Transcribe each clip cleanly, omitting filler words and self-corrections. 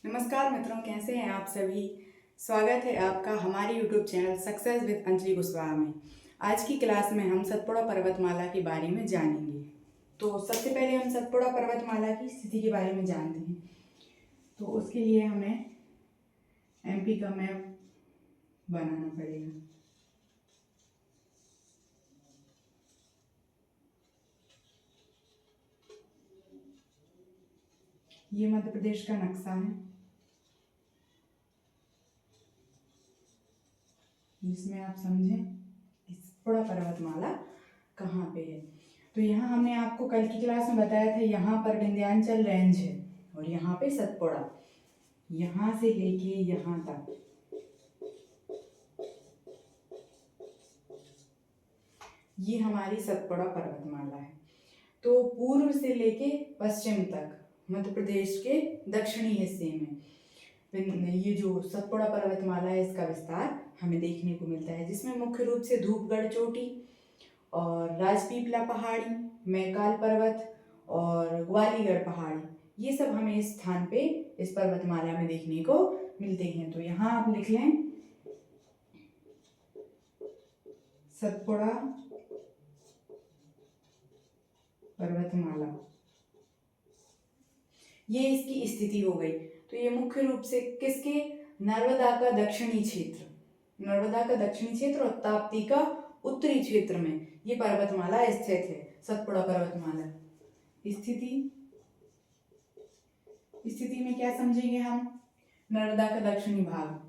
नमस्कार मित्रों, कैसे हैं आप सभी। स्वागत है आपका हमारे YouTube channel success with Anjali Kushwaha में। आज की क्लास में हम सतपुड़ा पर्वतमाला के बारे में जानेंगे। तो सबसे पहले हम सतपुड़ा पर्वतमाला की स्थिति के बारे में जानते हैं। तो उसके लिए हमें एमपी का मैप बनाना पड़ेगा। ये मध्य प्रदेश का नक्शा है, जिसमें आप समझें कि सतपुड़ा पर्वतमाला कहाँ पे है। तो यहाँ हमने आपको कल की क्लास में बताया था, यहाँ पर विंध्याचल रेंज है और यहाँ पे सतपुड़ा, यहाँ से लेके यहाँ तक ये हमारी सतपुड़ा पर्वतमाला है। तो पूर्व से लेके पश्चिम तक मध्य प्रदेश के दक्षिणी हिस्से में ये जो सतपुड़ा पर्वतमाला है, इसका विस्तार हमें देखने को मिलता है, जिसमें मुख्य रूप से धूपगढ़ चोटी और राजपीपला पहाड़ी, मैकाल पर्वत और ग्वालीगढ़ पहाड़ी, ये सब हमें इस स्थान पे इस पर्वतमाला में देखने को मिलते हैं। तो यहाँ आप लिख लें सतपुड़ा पर्वतमाला, ये इसकी स्थिति हो गई। तो ये मुख्य रूप से किसके, नर्मदा का दक्षिणी क्षेत्र, नर्मदा का दक्षिणी क्षेत्र और ताप्ती का उत्तरी क्षेत्र में ये पर्वतमाला स्थित है। सतपुड़ा पर्वतमाला स्थिति में क्या समझेंगे हम, नर्मदा का दक्षिणी भाग,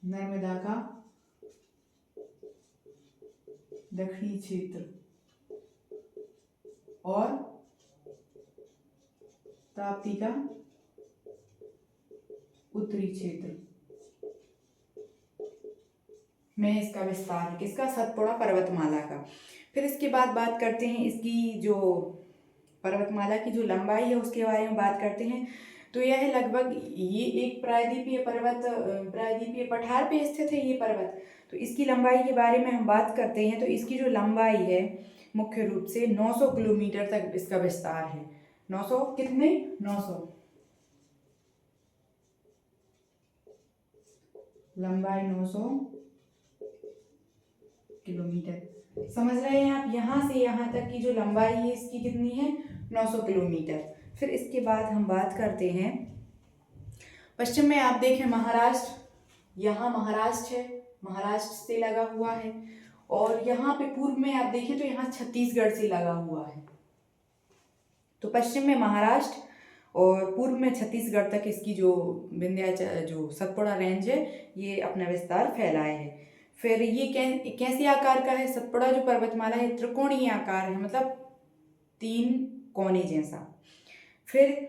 नर्मदा का दक्षिणी क्षेत्र और ताप्ती का उत्तरी क्षेत्र में इसका विस्तार है, किसका, सतपुड़ा पर्वतमाला का। फिर इसके बाद बात करते हैं इसकी जो पर्वतमाला की जो लंबाई है उसके बारे में बात करते हैं। तो यह लगभग ये एक प्रायद्वीपीय पठार पे स्थित है ये पर्वत। तो इसकी लंबाई के बारे में हम बात करते हैं तो इसकी जो लंबाई है मुख्य रूप से 900 किलोमीटर तक इसका विस्तार है। 900 कितने, 900 लंबाई, 900 किलोमीटर। समझ रहे हैं आप, यहाँ से यहाँ तक की जो लंबाई है इसकी कितनी है, 900 किलोमीटर। फिर इसके बाद हम बात करते हैं पश्चिम में, आप देखें महाराष्ट्र, यहाँ महाराष्ट्र है, महाराष्ट्र से लगा हुआ है। और यहाँ पे पूर्व में आप देखें तो यहाँ छत्तीसगढ़ से लगा हुआ है। तो पश्चिम में महाराष्ट्र और पूर्व में छत्तीसगढ़ तक इसकी जो विंध्याचल जो सतपुड़ा रेंज है ये अपना विस्तार फैलाए है। फिर ये कैसे आकार का है, सतपुड़ा जो पर्वतमाला है त्रिकोणीय आकार है, मतलब 3 कोने जैसा। फिर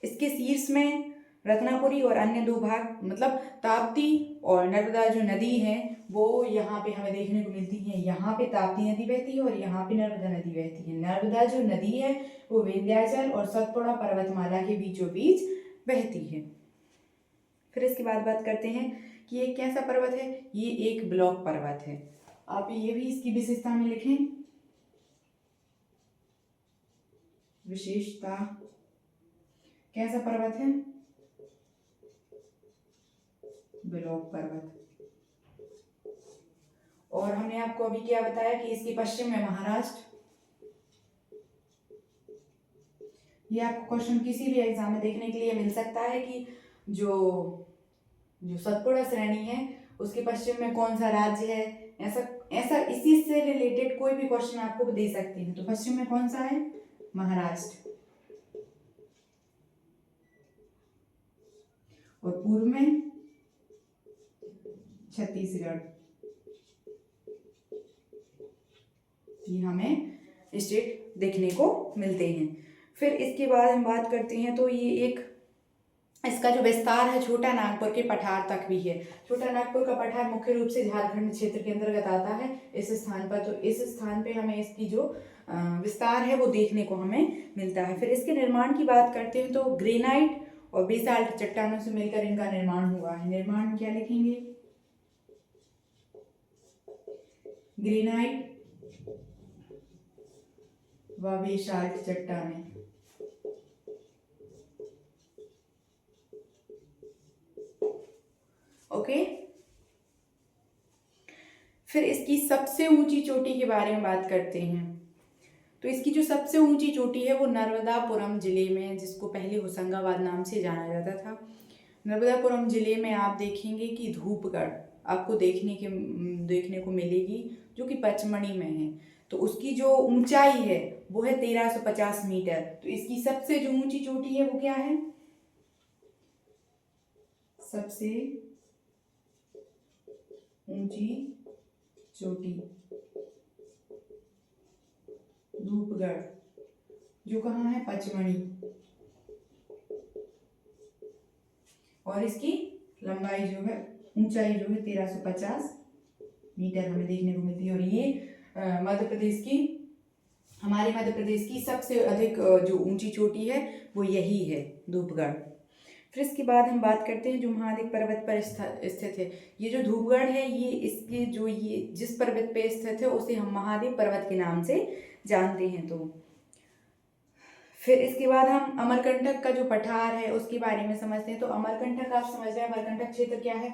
इसके शीर्ष में रत्नापुरी और अन्य 2 भाग, मतलब ताप्ती और नर्मदा जो नदी है वो यहाँ पे हमें देखने को मिलती है। यहाँ पे ताप्ती नदी बहती है और यहाँ पे नर्मदा नदी बहती है। नर्मदा जो नदी है वो विंध्याचल और सतपुड़ा पर्वतमाला के बीचों बीच बहती है। फिर इसके बाद बात करते हैं कि ये कैसा पर्वत है, ये एक ब्लॉक पर्वत है। आप ये भी इसकी विशेषता में लिखें, विशेषता, कैसा पर्वत है, ब्लॉक पर्वत। और हमने आपको अभी क्या बताया कि इसके पश्चिम में महाराष्ट्र। ये आपको क्वेश्चन किसी भी एग्जाम में देखने के लिए मिल सकता है कि जो सतपुड़ा श्रेणी है उसके पश्चिम में कौन सा राज्य है, ऐसा इसी से रिलेटेड कोई भी क्वेश्चन आपको दे सकते हैं। तो पश्चिम में कौन सा है, महाराष्ट्र, और पूर्व में छत्तीसगढ़। ये हमें स्टेट देखने को मिलते हैं। फिर इसके बाद हम बात करते हैं तो ये एक इसका जो विस्तार है छोटा नागपुर के पठार तक भी है। छोटा नागपुर का पठार मुख्य रूप से झारखंड क्षेत्र के अंतर्गत आता है इस स्थान पर। तो इस स्थान पे हमें इसकी जो विस्तार है वो देखने को हमें मिलता है। फिर इसके निर्माण की बात करते हैं तो ग्रेनाइट और बेसाल्ट चट्टानों से मिलकर इनका निर्माण हुआ है। निर्माण क्या लिखेंगे, ग्रेनाइट व बेसाल्ट चट्टानें ओके। फिर इसकी सबसे ऊंची चोटी के बारे में बात करते हैं। तो इसकी जो सबसे ऊंची चोटी है वो नर्मदापुरम जिले में है, जिसको पहले होशंगाबाद नाम से जाना जाता था। नर्मदापुरम जिले में आप देखेंगे कि धूपगढ़ आपको देखने को मिलेगी, जो कि पचमढ़ी में है। तो उसकी जो ऊंचाई है वो है 1350 मीटर। तो इसकी सबसे जो ऊंची चोटी है वो क्या है? सबसे ऊंची चोटी धूपगढ़, जो कहाँ है? पचमढ़ी। और इसकी लंबाई जो है, ऊंचाई जो है 1350 मीटर हमें देखने को मिलती है। और ये हमारे मध्य प्रदेश की सबसे अधिक जो ऊंची चोटी है वो यही है, धूपगढ़। फिर इसके बाद हम बात करते हैं जो महादेव पर्वत पर स्थित है। ये जो धूपगढ़ है, ये जिस पर्वत पे स्थित है उसे हम महादेव पर्वत के नाम से जानते हैं। तो फिर इसके बाद हम अमरकंटक का जो पठार है उसके बारे में समझते हैं। तो अमरकंटक आप समझ रहे हैं, अमरकंटक क्षेत्र क्या है?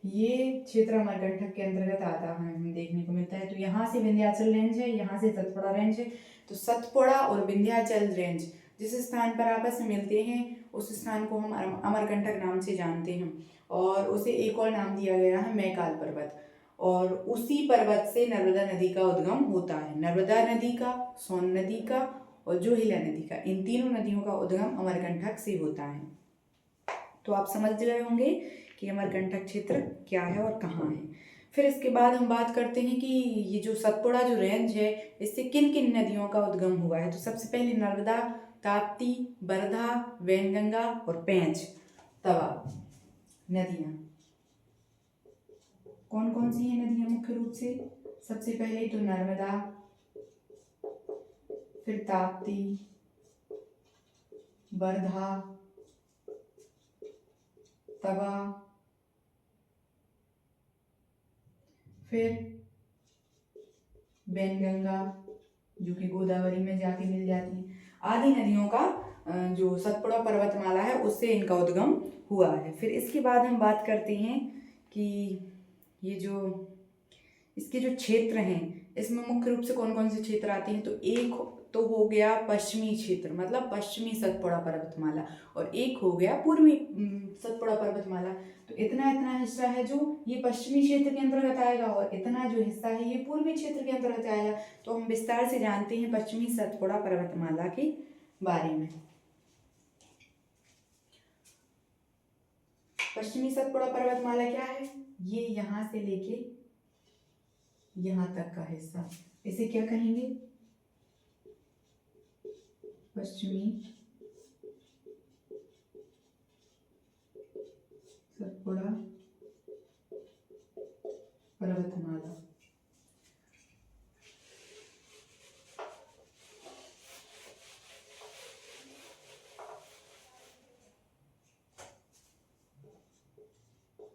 ये क्षेत्र अमरकंटक के अंतर्गत आता है, हमें देखने को मिलता है। तो यहाँ से विंध्याचल रेंज है, यहाँ से सतपुड़ा रेंज है। तो सतपुड़ा और विंध्याचल रेंज जिस स्थान पर आपस में मिलते हैं उस स्थान को हम अमरकंटक नाम से जानते हैं। और उसे एक और नाम दिया गया है मैकाल पर्वत। और उसी पर्वत से नर्मदा नदी का उद्गम होता है। नर्मदा नदी का, सोन नदी का और जोहिला नदी का, इन तीनों नदियों का उद्गम अमरकंटक से होता है। तो आप समझ गए होंगे कि अमरकंटक क्षेत्र क्या है और कहाँ है। फिर इसके बाद हम बात करते हैं कि ये जो सतपुड़ा जो रेंज है इससे किन किन नदियों का उद्गम हुआ है। तो सबसे पहले नर्मदा, ताप्ती, बरधा, वैनगंगा और पेंच तवा नदियाँ। कौन कौन सी हैं नदियाँ मुख्य रूप से? सबसे पहले तो नर्मदा, फिर ताप्ती, बरधा, तवा, फिर वैनगंगा जो कि गोदावरी में जाके मिल जाती है। आदि नदियों का जो सतपुड़ा पर्वतमाला है उससे इनका उद्गम हुआ है। फिर इसके बाद हम बात करते हैं कि ये जो इसके जो क्षेत्र हैं इसमें मुख्य रूप से कौन कौन से क्षेत्र आते हैं। तो एक तो हो गया पश्चिमी क्षेत्र, मतलब पश्चिमी सतपुड़ा पर्वतमाला, और एक हो गया पूर्वी सतपुड़ा पर्वतमाला। तो इतना इतना हिस्सा है जो ये पश्चिमी क्षेत्र के अंतर्गत आएगा और इतना जो हिस्सा है ये पूर्वी क्षेत्र के अंतर्गत आएगा। तो हम विस्तार से जानते हैं पश्चिमी सतपुड़ा पर्वतमाला के बारे में। पश्चिमी सतपुड़ा पर्वतमाला क्या है? ये यहाँ से लेके यहाँ तक का हिस्सा, इसे क्या कहेंगे? पश्चिमी सतपुड़ा पर्वतमाला।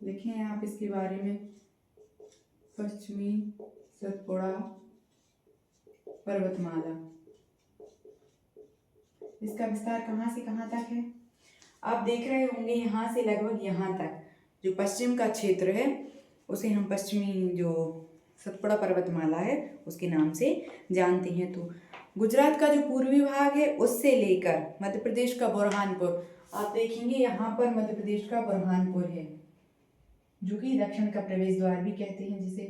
लिखें आप इसके बारे में, पश्चिमी सतपुड़ा पर्वतमाला। इसका विस्तार कहाँ से कहाँ तक है? आप देख रहे होंगे यहाँ से लगभग यहाँ तक जो पश्चिम का क्षेत्र है उसे हम पश्चिमी जो सतपुड़ा पर्वतमाला है उसके नाम से जानते हैं। तो गुजरात का जो पूर्वी भाग है उससे लेकर मध्य प्रदेश का बुरहानपुर, आप देखेंगे यहाँ पर मध्य प्रदेश का बुरहानपुर है जो कि दक्षिण का प्रवेश द्वार भी कहते हैं जिसे।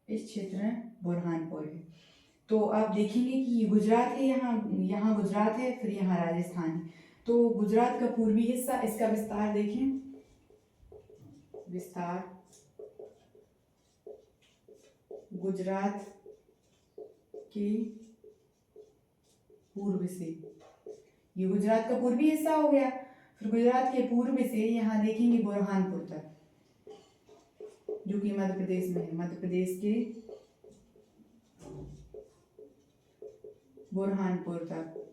इस क्षेत्र में बुरहानपुर है। तो आप देखेंगे कि गुजरात है, यहाँ गुजरात है, फिर यहाँ राजस्थान है। तो गुजरात का पूर्वी हिस्सा, इसका विस्तार देखें, विस्तार गुजरात के पूर्व से, ये गुजरात का पूर्वी हिस्सा हो गया। फिर गुजरात के पूर्व से यहाँ देखेंगे बुरहानपुर तक जो कि मध्य प्रदेश में है। मध्य प्रदेश के बुरहानपुर तक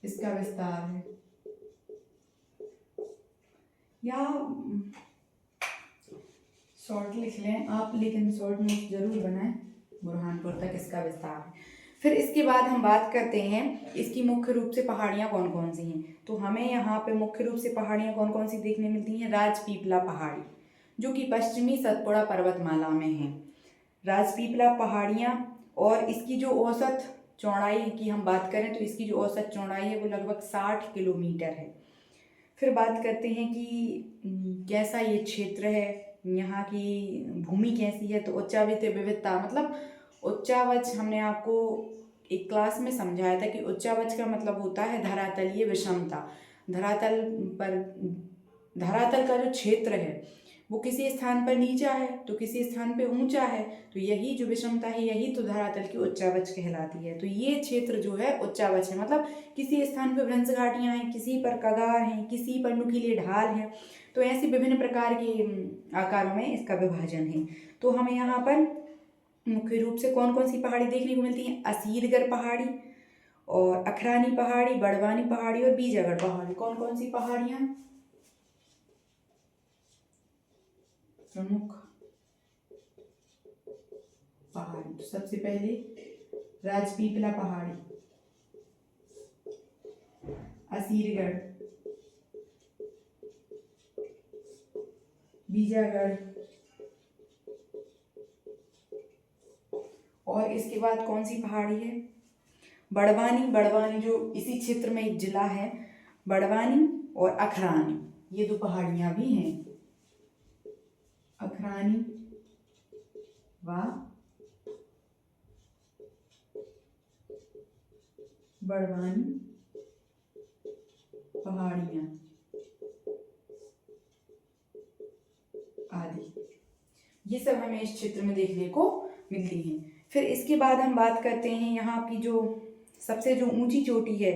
इसका विस्तार है। या शॉर्ट लिख लें आप, लेकिन शॉर्ट नोट जरूर बनाएं। बुरहानपुर तक इसका विस्तार है। फिर इसके बाद हम बात करते हैं इसकी मुख्य रूप से पहाड़ियाँ कौन कौन सी हैं। तो हमें यहाँ पे मुख्य रूप से पहाड़ियाँ कौन कौन सी देखने मिलती हैं। राजपीपला पहाड़ी जो कि पश्चिमी सतपुड़ा पर्वतमाला में है। राजपीपला पहाड़ियाँ, और इसकी जो औसत चौड़ाई की हम बात करें तो इसकी जो औसत चौड़ाई है वो लगभग 60 किलोमीटर है। फिर बात करते हैं कि कैसा ये क्षेत्र है, यहाँ की भूमि कैसी है। तो उच्चावच विविधता, मतलब उच्चावच हमने आपको एक क्लास में समझाया था कि उच्चावच का मतलब होता है धरातलीय विषमता। धरातल पर, धरातल का जो क्षेत्र है वो किसी स्थान पर नीचा है तो किसी स्थान पे ऊंचा है, तो यही जो विषमता है यही तो धरातल की उच्चावच कहलाती है। तो ये क्षेत्र जो है उच्चावच है, मतलब किसी स्थान पर भ्रंश घाटियाँ हैं, किसी पर कगार हैं, किसी पर नुकीले ढाल हैं। तो ऐसे विभिन्न प्रकार के आकारों में इसका विभाजन है। तो हमें यहाँ पर मुख्य रूप से कौन कौन सी पहाड़ी देखने को मिलती हैं। असीरगढ़ पहाड़ी और अखरानी पहाड़ी, बड़वानी पहाड़ी और बीजागढ़ पहाड़ी। कौन कौन सी पहाड़ियाँ प्रमुख पहाड़ी। तो सबसे पहले राजपीपला पहाड़ी, असीरगढ़, बीजागढ़, और इसके बाद कौन सी पहाड़ी है। बड़वानी। बड़वानी जो इसी क्षेत्र में एक जिला है, बड़वानी और अखरानी, ये दो पहाड़ियां भी हैं। अखरानी व बड़वानी पहाड़ियां आदि, ये सब हमें इस क्षेत्र में देखने को मिलती हैं। फिर इसके बाद हम बात करते हैं यहाँ की जो सबसे जो ऊंची चोटी है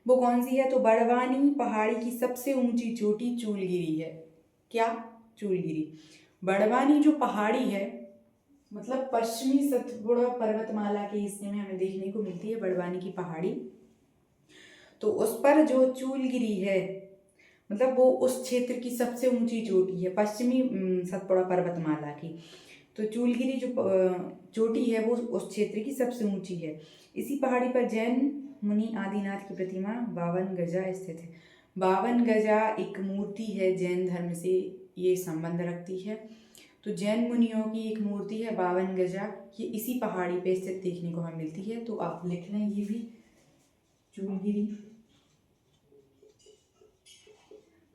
वो कौन सी है। तो बड़वानी पहाड़ी की सबसे ऊंची चोटी चूलगिरी है। क्या? चूलगिरी। बड़वानी जो पहाड़ी है, मतलब पश्चिमी सतपुड़ा पर्वतमाला के हिस्से में हमें देखने को मिलती है बड़वानी की पहाड़ी। तो उस पर जो चूलगिरी है, मतलब वो उस क्षेत्र की सबसे ऊंची चोटी है पश्चिमी सतपुड़ा पर्वतमाला की। तो चूलगिरी जो चोटी है वो उस क्षेत्र की सबसे ऊंची है। इसी पहाड़ी पर जैन मुनि आदिनाथ की प्रतिमा 52 गजा स्थित है। 52 गजा एक मूर्ति है, जैन धर्म से ये संबंध रखती है। तो जैन मुनियों की एक मूर्ति है 52 गजा, ये इसी पहाड़ी पे स्थित देखने को हमें मिलती है। तो आप लिख लें ये भी, चूलगिरी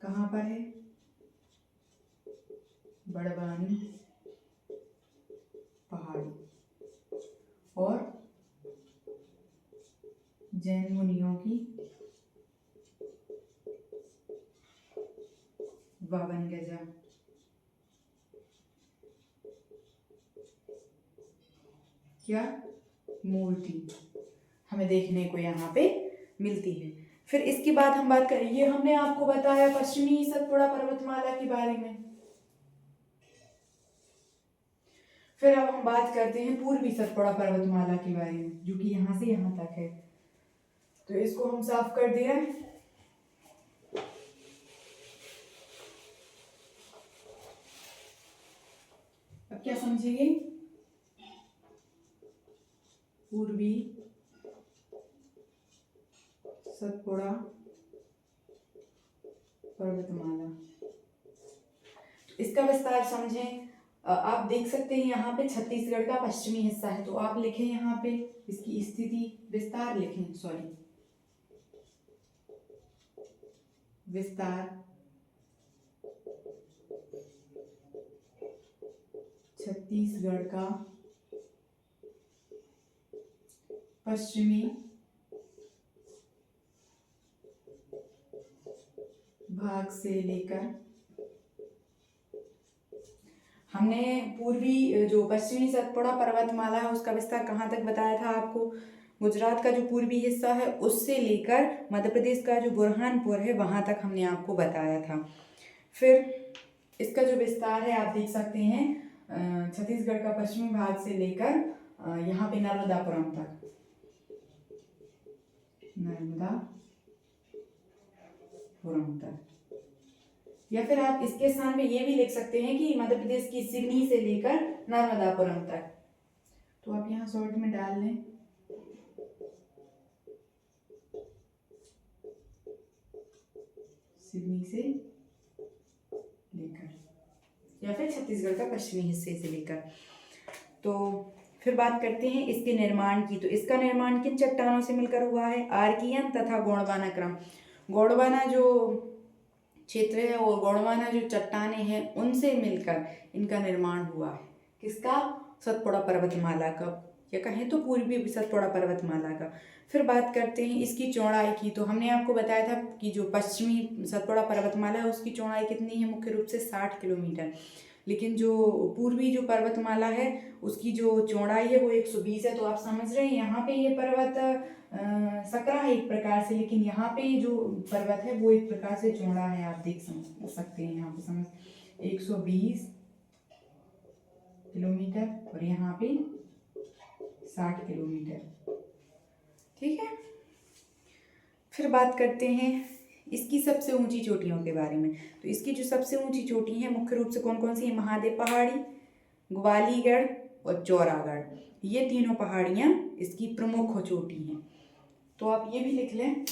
कहाँ पर है। बड़वानी पहाड़ी और जैन मुनियों की 52 गजा। क्या? मूर्ति हमें देखने को यहाँ पे मिलती है। फिर इसके बाद हम बात करें, ये हमने आपको बताया पश्चिमी सतपुड़ा पर्वतमाला के बारे में। फिर अब हम बात करते हैं पूर्वी सतपुड़ा पर्वतमाला के बारे में, जो कि यहाँ से यहाँ तक है। तो इसको हम साफ कर दिया। अब क्या समझेंगे। पूर्वी सतपुड़ा पर्वतमाला, इसका विस्तार समझें। आप देख सकते हैं यहाँ पे छत्तीसगढ़ का पश्चिमी हिस्सा है, तो आप लिखें यहाँ पे इसकी स्थिति, विस्तार लिखें, सॉरी विस्तार छत्तीसगढ़ का पश्चिमी भाग से लेकर, हमने पूर्वी जो पश्चिमी सतपुड़ा पर्वतमाला है उसका विस्तार कहाँ तक बताया था आपको। गुजरात का जो पूर्वी हिस्सा है उससे लेकर मध्य प्रदेश का जो बुरहानपुर है वहाँ तक हमने आपको बताया था। फिर इसका जो विस्तार है आप देख सकते हैं, छत्तीसगढ़ का पश्चिमी भाग से लेकर यहाँ पे नर्मदापुरम तक, नर्मदापुरम तक। या फिर आप इसके स्थान में ये भी लिख सकते हैं कि मध्य प्रदेश की सिवनी से लेकर नर्मदापुरम तक। तो आप यहाँ शॉर्ट में डाल लें सिवनी से लेकर या फिर छत्तीसगढ़ का पश्चिमी हिस्से से लेकर। तो फिर बात करते हैं इसके निर्माण की। तो इसका निर्माण किन चट्टानों से मिलकर हुआ है? आर्कियन तथा गोंडवाना क्रम। गोंडवाना जो क्षेत्र है और गोंडवाना जो चट्टानें हैं उनसे मिलकर इनका निर्माण हुआ है। किसका? सतपुड़ा पर्वतमाला का, या कहें तो पूर्वी सतपुड़ा पर्वतमाला का। फिर बात करते हैं इसकी चौड़ाई की। तो हमने आपको बताया था कि जो पश्चिमी सतपुड़ा पर्वतमाला है उसकी चौड़ाई कितनी है? मुख्य रूप से 60 किलोमीटर। लेकिन जो पूर्वी जो पर्वतमाला है उसकी जो चौड़ाई है वो 120 है। तो आप समझ रहे हैं यहाँ पे ये पर्वत सकरा है एक प्रकार से, लेकिन यहाँ पे जो पर्वत है वो एक प्रकार से चौड़ा है। आप देख समझ सकते हैं यहाँ पे, समझ 120 किलोमीटर और यहाँ पे 60 किलोमीटर। ठीक है। फिर बात करते हैं इसकी सबसे ऊंची चोटियों के बारे में। तो इसकी जो सबसे ऊंची चोटी है मुख्य रूप से कौन कौन सी है? महादेव पहाड़ी, ग्वालीगढ़ और चौरागढ़। ये तीनों पहाड़ियाँ इसकी प्रमुख चोटी हैं। तो आप ये भी लिख लें।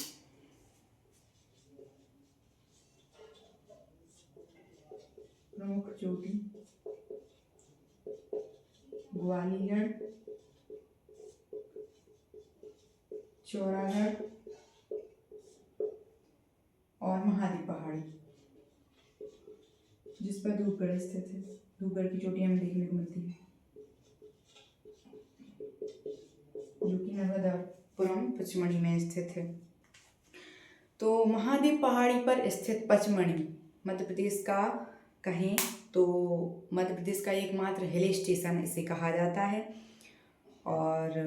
प्रमुख चोटी ग्वालीगढ़, चौरागढ़ और महादेव पहाड़ी, जिस पर धूपगढ़ स्थित है। धूपगढ़ की चोटी हमें देखने को मिलती है, जो कि नर्मदापुरम पचमढ़ी में स्थित है। तो महादेव पहाड़ी पर स्थित पचमढ़ी मध्य प्रदेश का कहें तो मध्य प्रदेश का एकमात्र हिल स्टेशन इसे कहा जाता है। और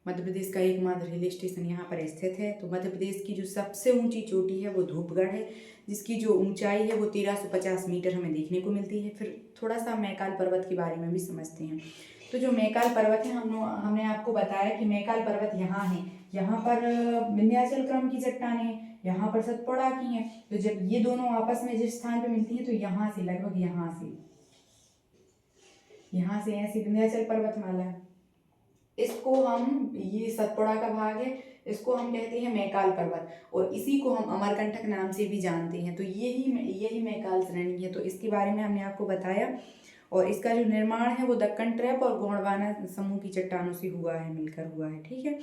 मध्य प्रदेश का एकमात्र हिल स्टेशन यहाँ पर स्थित है। तो मध्य प्रदेश की जो सबसे ऊंची चोटी है वो धूपगढ़ है, जिसकी जो ऊंचाई है वो 1350 मीटर हमें देखने को मिलती है। फिर थोड़ा सा मैकाल पर्वत के बारे में भी समझते हैं। तो जो मैकाल पर्वत है हमने आपको बताया कि मैकाल पर्वत यहाँ है। यहाँ पर विंध्याचल क्रम की चट्टानें हैं, यहाँ पर सतपुड़ा की हैं। तो जब ये दोनों आपस में जिस स्थान पे मिलती हैं तो यहाँ से लगभग यहाँ से ऐसी विंध्याचल पर्वतमाला है। इसको हम, ये सतपुड़ा का भाग है, इसको हम कहते हैं मैकाल पर्वत और इसी को हम अमरकंटक नाम से भी जानते हैं। तो यही मैकाल श्रेणी है। तो इसके बारे में हमने आपको बताया। और इसका जो निर्माण है वो दक्कन ट्रैप और गोंडवाना समूह की चट्टानों से मिलकर हुआ है। ठीक है।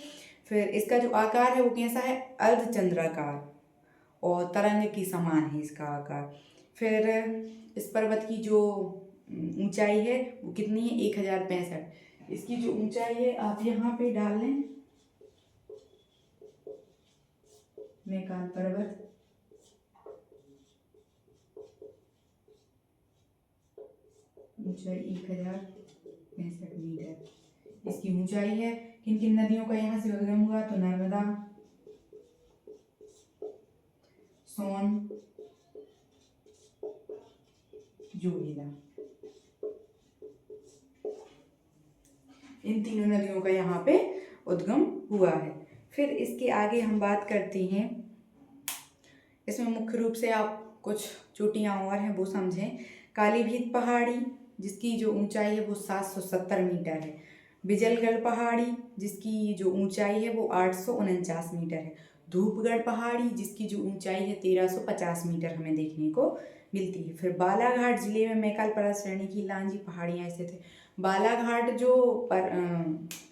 फिर इसका जो आकार है वो कैसा है? अर्धचंद्राकार और तरंग की समान है इसका आकार। फिर इस पर्वत की जो ऊंचाई है वो कितनी है? 1065। इसकी जो ऊंचाई है आप यहाँ पे डाल लें, मैकाल पर्वत ऊंचाई 1065 मीटर इसकी ऊंचाई है। किन किन नदियों का यहाँ से उद्गम हुआ? तो नर्मदा, सोन, जोगीला, इन तीनों नदियों का यहाँ पे उद्गम हुआ है। फिर इसके आगे हम बात करते हैं, इसमें मुख्य रूप से आप कुछ चोटियाँ और हैं वो समझें। कालीभीत पहाड़ी जिसकी जो ऊंचाई है वो 770 मीटर है। बिजलगढ़ पहाड़ी जिसकी जो ऊंचाई है वो 849 मीटर है। धूपगढ़ पहाड़ी जिसकी जो ऊंचाई है 1350 मीटर हमें देखने को मिलती है। फिर बालाघाट जिले में मैकाल पर्वत श्रेणी की लांजी पहाड़ियाँ स्थित है। बालाघाट जो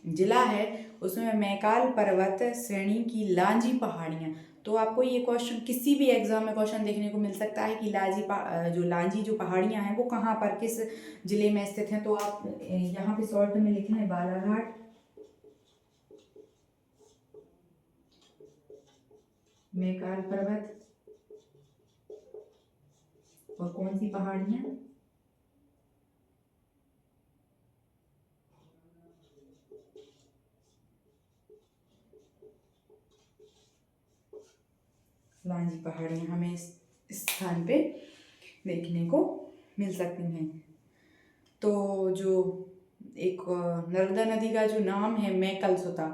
जिला है उसमें मैकाल पर्वत श्रेणी की लांजी पहाड़ियाँ। तो आपको ये क्वेश्चन किसी भी एग्जाम में क्वेश्चन देखने को मिल सकता है कि लांजी जो पहाड़ियाँ हैं वो कहाँ पर, किस जिले में स्थित हैं। तो आप यहाँ पे शॉर्ट में लिखना है बालाघाट, मैकाल पर्वत और कौन सी पहाड़ियाँ? लांजी पहाड़ियाँ हमें इस स्थान पे देखने को मिल सकती हैं। तो जो एक नर्मदा नदी का जो नाम है मैकलसुता,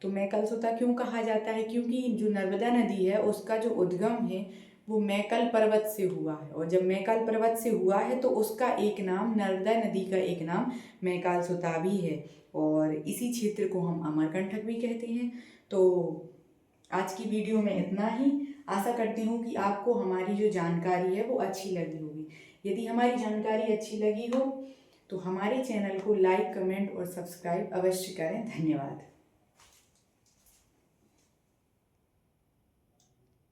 तो मैकलसुता क्यों कहा जाता है? क्योंकि जो नर्मदा नदी है उसका जो उद्गम है वो मैकल पर्वत से हुआ है। और जब मैकल पर्वत से हुआ है तो उसका एक नाम, नर्मदा नदी का एक नाम मैकलसुता भी है। और इसी क्षेत्र को हम अमरकंटक भी कहते हैं। तो आज की वीडियो में इतना ही। आशा करती हूँ कि आपको हमारी जो जानकारी है वो अच्छी लगी होगी। यदि हमारी जानकारी अच्छी लगी हो तो हमारे चैनल को लाइक, कमेंट और सब्सक्राइब अवश्य करें। धन्यवाद।